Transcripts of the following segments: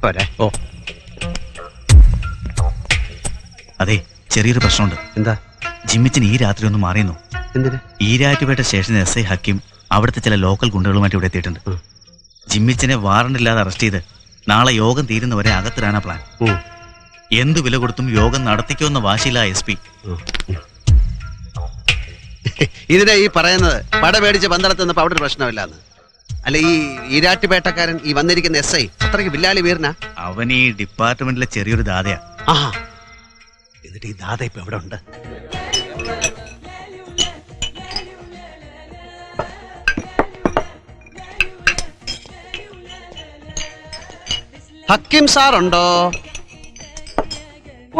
പോരെ. ഓ അതെ, ചെറിയൊരു പ്രശ്നമുണ്ട്. എന്താ? ജിമ്മിച്ചൻ ഈ രാത്രി ഒന്ന് മാറിയുന്നു. എന്തിന്? ഈരാറ്റുപേട്ട സ്റ്റേഷനിൽ എസ് ഐ ഹക്കീം അവിടുത്തെ ചില ലോക്കൽ ഗുണ്ടകളുമായിട്ട് ഇവിടെ എത്തിയിട്ടുണ്ട്. ജിമ്മിച്ചനെ വാറണ്ടില്ലാതെ അറസ്റ്റ് ചെയ്ത് നാളെ യോഗം തീരുന്നവരെ അകത്തിടാനാ പ്ലാൻ. എന്ത് വില കൊടുത്തും യോഗം നടത്തിക്കുമെന്ന വാശിയില്ല SP. ഇതിനെ ഈ പറയുന്നത് പട പേടിച്ച് പന്തളത്തുനിന്നപ്പോ അവിടെ ഒരു പ്രശ്നമില്ലാന്ന്. അല്ല, ഈ ഈരാറ്റുപേട്ടക്കാരൻ ഈ വന്നിരിക്കുന്ന SI അത്രയ്ക്ക് വില്ലാളി വീരനാ. അവൻ ഈ ഡിപ്പാർട്ട്മെന്റിലെ ചെറിയൊരു ദാതയാ. എന്നിട്ട് ഈ ദാത ഇപ്പൊ എവിടെ ഉണ്ട്? ഹക്കീം സാർ ഉണ്ടോ?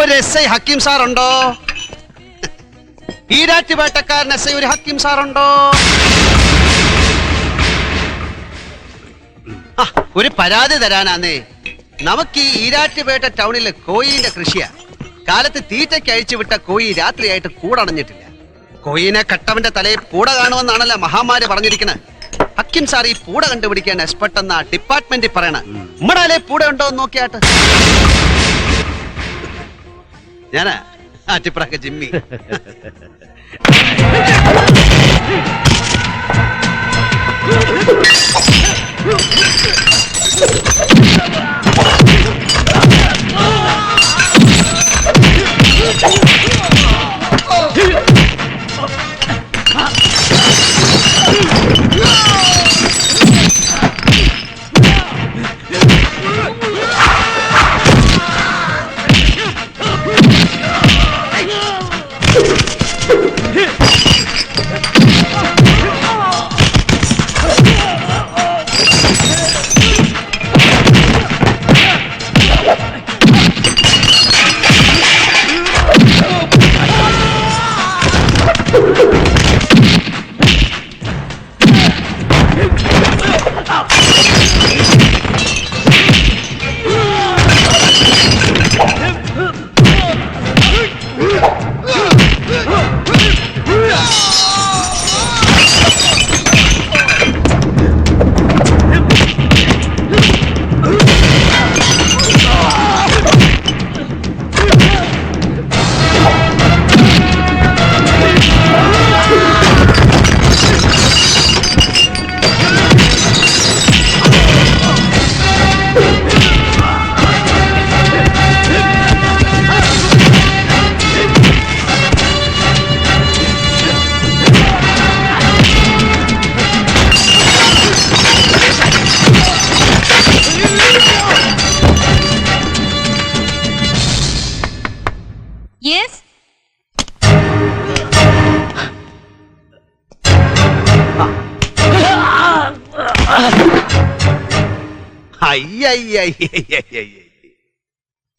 ഒരു SI ഹക്കീം സാർ ഉണ്ടോ? ഈരാറ്റുപേട്ടക്കാരൻ SI ഒരു ഹക്കീം സാർ ഉണ്ടോ? ഒരു പരാതി തരാനാന്നേ. നമുക്ക് ഈ ഈരാറ്റുപേട്ട ടൗണിലെ കോയിന്റെ കൃഷിയാ. കാലത്ത് തീറ്റയ്ക്ക് അഴിച്ചു വിട്ട കോയി രാത്രിയായിട്ട് കൂടണഞ്ഞിട്ടില്ല. കോയിനെ കട്ടവന്റെ തലയിൽ പൂട കാണുമെന്നാണല്ലോ മഹാമാരി പറഞ്ഞിരിക്കുന്നത്. ഹക്കീം സാർ ഈ പൂട കണ്ടുപിടിക്കാൻ എക്സ്പെർട്ട് എന്നാ ഡിപ്പാർട്ട്മെന്റിൽ പറയണ. നമ്മടെ പൂട ഉണ്ടോ എന്ന് നോക്കിയാട്ട്. ഞാനാ ആറ്റിപ്രാക്ക ജിമ്മി.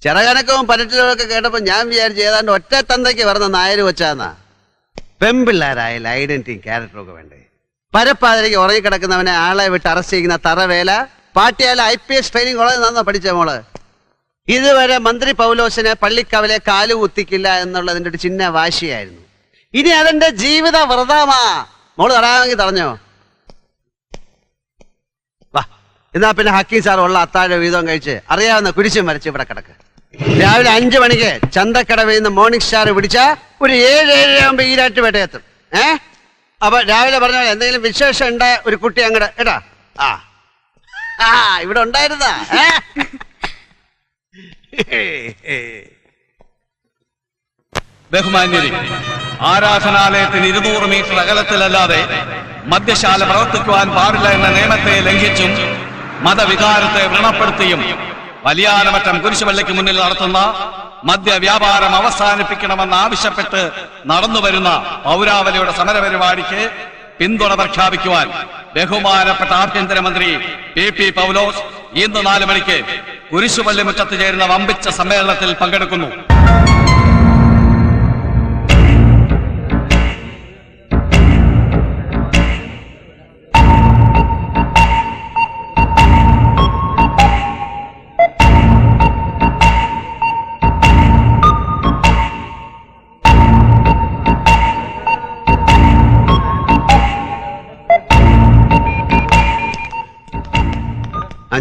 ചെറകനക്കവും പരട്ടിലൊക്കെ കേട്ടപ്പോ ഞാൻ വിചാരിച്ചു ഏതാണ്ട് ഒറ്റ തന്തയ്ക്ക് പറഞ്ഞ നായര് വെച്ചാന്നാ. പെമ്പിള്ളാരായാലും ഐഡന്റിറ്റിയും ക്യാരക്ടറും ഒക്കെ വേണ്ടേ? പരപ്പാതിരിക്ക് ഉറങ്ങിക്കിടക്കുന്നവനെ ആളെ വിട്ട് അറസ്റ്റ് ചെയ്യുന്ന തറവേല പാട്ടിയാല IPS ട്രെയിനിങ് കോളേജ് നന്നാ പഠിച്ച മോള്. ഇതുവരെ മന്ത്രി പൗലോസിനെ പള്ളിക്കവലെ കാലു കുത്തിക്കില്ല എന്നുള്ളതിന്റെ ഒരു ചിന്ന വാശിയായിരുന്നു. ഇനി അതെന്റെ ജീവിത വ്രതമാ. മോള് തടയാമെങ്കിൽ തടഞ്ഞോ? വാ, എന്നാ പിന്നെ ഹക്കീം സാർ ഉള്ള അത്താഴ വീതം കഴിച്ച് അറിയാവുന്ന കുരിശും വരച്ച് ഇവിടെ കിടക്ക്. രാവിലെ 5 മണിക്ക് ചന്തക്കടവിൽ നിന്ന് മോർണിംഗ് സ്റ്റാർ പിടിച്ച ഒരു 7-7 ആകുമ്പോ ഈരാറ്റുപേട്ട എത്തും. അപ്പൊ രാവിലെ പറഞ്ഞ എന്തെങ്കിലും വിശേഷം ഉണ്ടായ ഒരു കുട്ടി അങ്ങട് കേട്ടാ. ഇവിടെ ഉണ്ടായിരുന്നാ. ബഹുമാന്യരെ, ആരാധനാലയത്തിന് 200 മീറ്റർ അകലത്തിലല്ലാതെ മദ്യശാല പ്രവർത്തിക്കുവാൻ പാടില്ല എന്ന നിയമത്തെ ലംഘിച്ചും മതവികാരത്തെ വ്രണപ്പെടുത്തിയും വലിയാനമറ്റം കുരിശുപള്ളിക്ക് മുന്നിൽ നടത്തുന്ന മദ്യവ്യാപാരം അവസാനിപ്പിക്കണമെന്ന് ആവശ്യപ്പെട്ട് നടന്നുവരുന്ന പൗരാവലിയുടെ സമരപരിപാടിക്ക് പിന്തുണ പ്രഖ്യാപിക്കുവാൻ ബഹുമാനപ്പെട്ട ആഭ്യന്തരമന്ത്രി PP പൗലോസ് ഇന്ന് 4 മണിക്ക് കുരിശുപള്ളി മുറ്റത്ത് ചേരുന്ന വമ്പിച്ച സമ്മേളനത്തിൽ പങ്കെടുക്കുന്നു.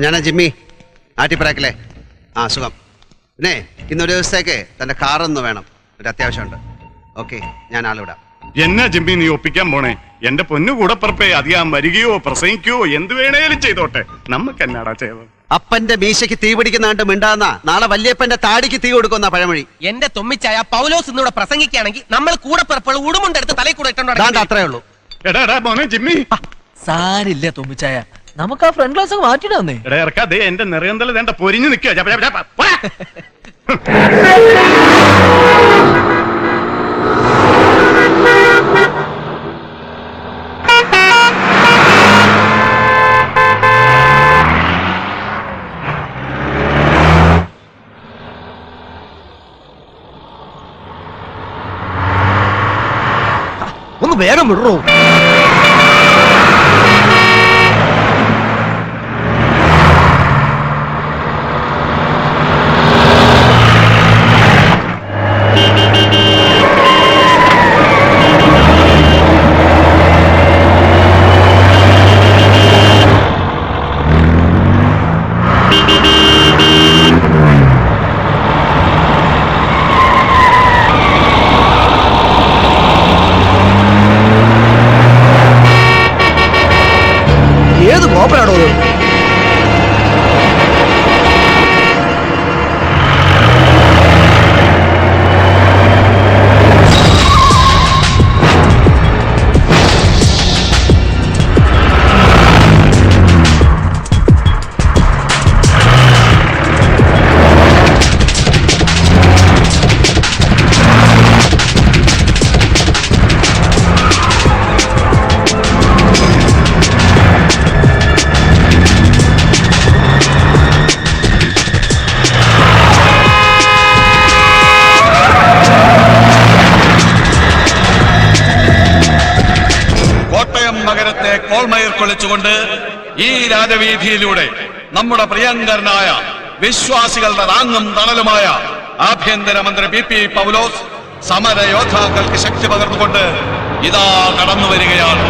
ഞാനാ ജിമ്മി, ആറ്റിപ്പറാക്കിലെ. ആ സുഖം. പിന്നെ ഇന്നൊരു ദിവസത്തേക്ക് തന്റെ കാറൊന്ന് വേണം, ഒരു അത്യാവശ്യമുണ്ട്. ഓക്കെ, ഞാൻ ആളിവിടാം. എന്നാ ജിമ്മി നീ ഒപ്പിക്കാൻ പോണേ? എന്റെ പൊന്നു കൂടപ്പുറപ്പേ അധികം വരികയോ പ്രസംഗിക്കുകയോ എന്ത് വേണേലും ചെയ്തോട്ടെ, നമുക്ക് എന്നാടാ ചെയ്തത്? അപ്പന്റെ മീശയ്ക്ക് തീ പിടിക്കുന്ന കണ്ട് മിണ്ടാന്ന നാളെ വല്യപ്പന്റെ താടിക്ക് തീ കൊടുക്കുന്ന പഴമൊഴി. എന്റെ തൊമ്മിച്ചായ പൗലോസ് ഇന്നിവിടെ പ്രസംഗിക്കുകയാണെങ്കിൽ നമ്മൾ കൂടെ പിറപ്പുകൾ ഉടുമുണ്ടെടുത്ത് തലയിൽ കൂടെ ഇട്ടോണ്ട് അത്രേ ഉള്ളൂ. എടാ മോനെ ജിമ്മി, സാരില്ല തൊമ്മിച്ചായ, നമുക്ക് ആ ഫ്രണ്ട് ക്ലാസ് മാറ്റിടാന്നേ. എടാ ഇറക്കാതെ എന്റെ നിറയന്തല വേണ്ട പൊരിഞ്ഞു നിൽക്കുക. ഒന്ന് വേഗം വിടറോ. ഏത് കോപ്പനാണോ? നഗരത്തെ കോൾമയിൽ കൊള്ളിച്ചുകൊണ്ട് ഈ രാജവീതിയിലൂടെ നമ്മുടെ പ്രിയങ്കരനായ വിശ്വാസികളുടെ താങ്ങും തണലുമായ ആഭ്യന്തരമന്ത്രി പി പി പൗലോസ് സമര യോദ്ധാക്കൾക്ക് ശക്തി പകർന്നുകൊണ്ട് ഇതാ കടന്നു വരികയാണ്.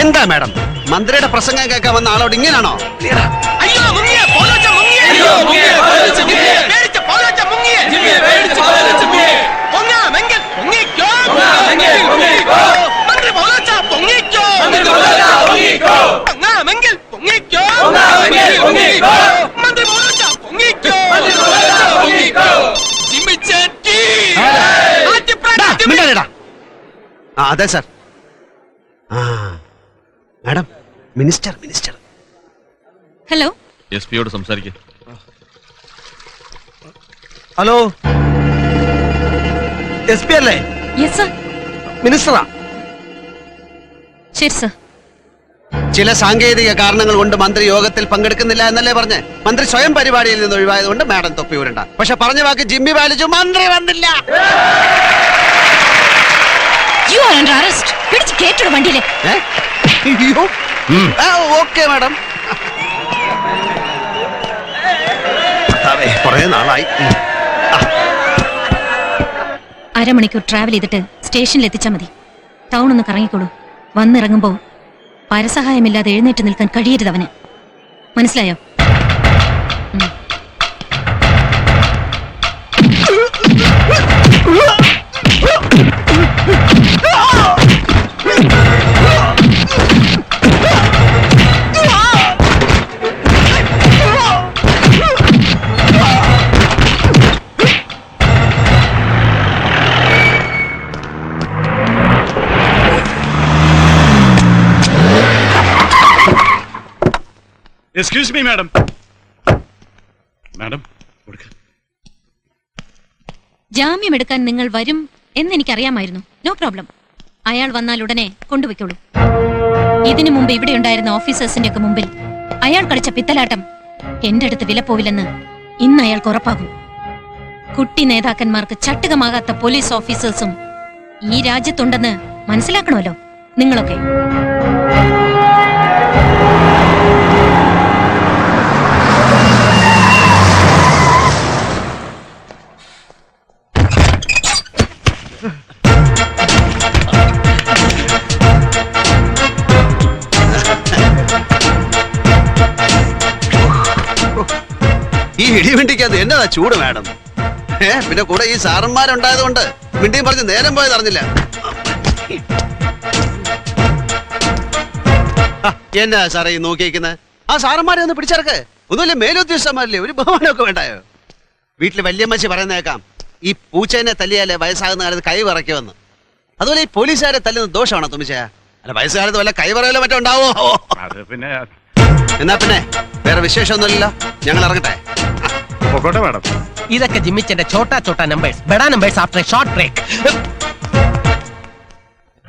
എന്താ മാഡം, മന്ത്രിയുടെ പ്രസംഗം കേൾക്കാൻ വന്ന ആളോട് ഇങ്ങനെയാണോ? അയ്യോ മുങ്ങിയ പൗലോച്ച മുങ്ങിയ. അയ്യോ മുങ്ങിയ പൗലോച്ച മുങ്ങിയ. പേടിച്ച പൗലോച്ച മുങ്ങിയ. ജിമ്മി പേടിച്ച പൗലോച്ച മുങ്ങിയ. പൊങ്ങാമെങ്കിൽ പൊങ്ങിക്കോ. പൊങ്ങാമെങ്കിൽ പൊങ്ങിക്കോ. മന്ത്രി പൗലോച്ച പൊങ്ങിക്കോ. മന്ത്രി പൗലോച്ച പൊങ്ങിക്കോ. പൊങ്ങാമെങ്കിൽ പൊങ്ങിക്കോ. പൊങ്ങാമെങ്കിൽ പൊങ്ങിക്കോ. മന്ത്രി പൗലോച്ച പൊങ്ങിക്കോ. മന്ത്രി പൗലോച്ച പൊങ്ങിക്കോ. ജിമ്മി ചേട്ടി. അതെ sir. Madam, minister. Hello, S പിയോട് സംസാരിക്കും. ഹലോ, SP അല്ലേ? Yes sir. മിനിസ്റ്ററാ? ശരി സർ. ചില സാങ്കേതിക കാരണങ്ങൾ കൊണ്ട് മന്ത്രി യോഗത്തിൽ പങ്കെടുക്കുന്നില്ല എന്നല്ലേ പറഞ്ഞ്? മന്ത്രി സ്വയം പരിപാടിയിൽ നിന്ന് ഒഴിവായതുകൊണ്ട് മാഡം തൊപ്പി ഊരണ്ട. പക്ഷെ പറഞ്ഞ വാക്ക് ജിമ്മി പാലിച്ചു, മന്ത്രി വന്നില്ല. You are under arrest. പിടിച്ച് കേട്ടോ വണ്ടിയിലെ. Okay madam. കുറേ നാളായി. അരമണിക്കൂർ ട്രാവൽ ചെയ്തിട്ട് സ്റ്റേഷനിൽ എത്തിച്ചാൽ മതി. ടൗൺ ഒന്ന് കറങ്ങിക്കോളൂ. വന്നിറങ്ങുമ്പോ പരസഹായമില്ലാതെ എഴുന്നേറ്റ് നിൽക്കാൻ കഴിയരുത് അവന്. മനസ്സിലായോ? Excuse me madam. മാഡം ജാമ്യമെടുക്കാൻ നിങ്ങൾ വരും എന്നെനിക്കറിയാമായിരുന്നു. No problem. അയാൾ വന്നാൽ ഉടനെ കൊണ്ടുപോയിക്കോളൂ. ഇതിനു മുമ്പ് ഇവിടെ ഉണ്ടായിരുന്ന ഓഫീസേഴ്സിന്റെ ഒക്കെ മുമ്പിൽ അയാൾ കളിച്ച പിത്തലാട്ടം എന്റെ അടുത്ത് വില പോവില്ലെന്ന് ഇന്ന് അയാൾക്ക് ഉറപ്പാകും. കുട്ടി നേതാക്കന്മാർക്ക് ചട്ടുകമാകാത്ത പോലീസ് ഓഫീസേഴ്സും ഈ രാജ്യത്തുണ്ടെന്ന് മനസ്സിലാക്കണമല്ലോ നിങ്ങളൊക്കെ. ഈ ഇടിവണ്ടിക്കകത്ത് എന്നതാ ചൂട് മാഡം. പിന്നെ കൂടെ ഈ സാറന്മാരുണ്ടായത് കൊണ്ട് മിണ്ടിയും പറഞ്ഞ് നേരം പോയത് അറിഞ്ഞില്ല. എന്നാ സാറേ ഈ നോക്കിയിരിക്കുന്നത്? ആ സാറന്മാരെ ഒന്ന് പിടിച്ചിറക്ക്. ഒന്നുമില്ല, മേലുദ്യോഗസ്ഥന്മാരില്ലേ, ഒരു ബഹുമാനമൊക്കെ വേണ്ടായോ? വീട്ടിൽ വല്യമ്മച്ചി പറയുന്നേക്കാം, ഈ പൂച്ചേനെ തല്ലിയാലേ വയസ്സാകുന്ന കാലത്ത് കൈ വിറയ്ക്കുമെന്ന്. അതുപോലെ ഈ പോലീസുകാരെ തല്ലുന്ന ദോഷമാണോ തുമ്മിച്ചേ? അല്ല, വയസ്സുകാലത്ത് വല്ല കൈ പറയലോ മറ്റോ ഉണ്ടാവോ? അത് പിന്നെ എന്നാ പിന്നെ വേറെ വിശേഷമൊന്നുമില്ലല്ലോ, ഞങ്ങൾ ഇറങ്ങട്ടെ. പൊക്കോട്ടെ മാഡം. ഇതൊക്കെ ജിമ്മിച്ചന്റെ ചോട്ടാ ചോട്ടാ നമ്പേഴ്സ്, ബഡാ numbers after a short break.